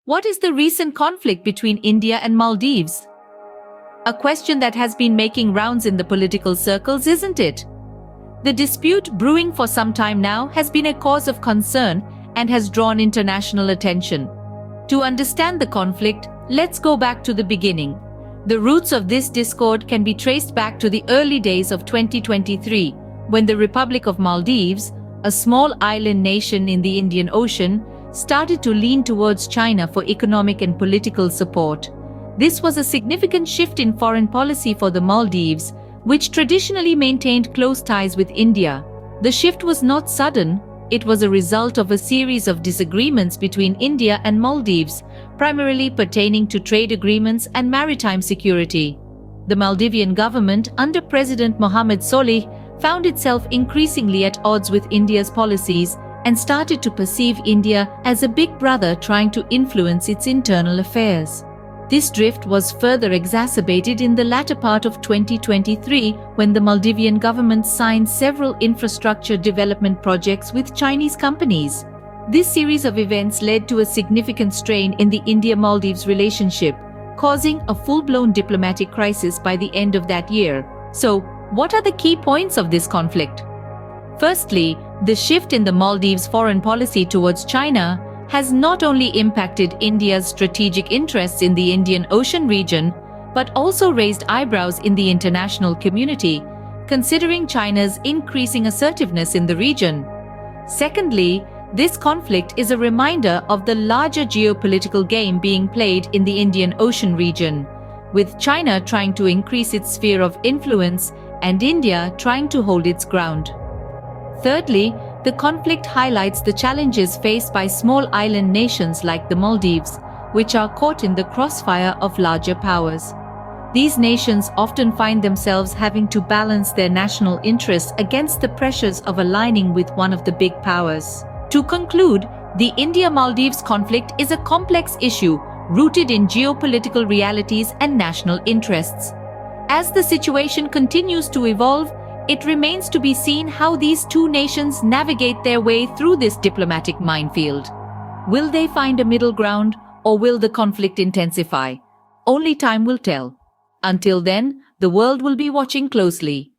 What is the recent conflict between India and Maldives? A question that has been making rounds in the political circles, isn't it? The dispute, brewing for some time now, has been a cause of concern and has drawn international attention. To understand the conflict, let's go back to the beginning. The roots of this discord can be traced back to the early days of 2023, when the Republic of Maldives, a small island nation in the Indian Ocean, started to lean towards China for economic and political support. This was a significant shift in foreign policy for the Maldives, which traditionally maintained close ties with India. The shift was not sudden. It was a result of a series of disagreements between India and Maldives, primarily pertaining to trade agreements and maritime security. The Maldivian government, under President Mohamed Solih, found itself increasingly at odds with India's policies and started to perceive India as a big brother trying to influence its internal affairs. This drift was further exacerbated in the latter part of 2023 when the Maldivian government signed several infrastructure development projects with Chinese companies. This series of events led to a significant strain in the India-Maldives relationship, causing a full-blown diplomatic crisis by the end of that year. So, what are the key points of this conflict? Firstly, the shift in the Maldives' foreign policy towards China has not only impacted India's strategic interests in the Indian Ocean region, but also raised eyebrows in the international community, considering China's increasing assertiveness in the region. Secondly, this conflict is a reminder of the larger geopolitical game being played in the Indian Ocean region, with China trying to increase its sphere of influence and India trying to hold its ground. Thirdly, the conflict highlights the challenges faced by small island nations like the Maldives, which are caught in the crossfire of larger powers. These nations often find themselves having to balance their national interests against the pressures of aligning with one of the big powers. To conclude, the India-Maldives conflict is a complex issue rooted in geopolitical realities and national interests. As the situation continues to evolve, it remains to be seen how these two nations navigate their way through this diplomatic minefield. Will they find a middle ground, or will the conflict intensify? Only time will tell. Until then, the world will be watching closely.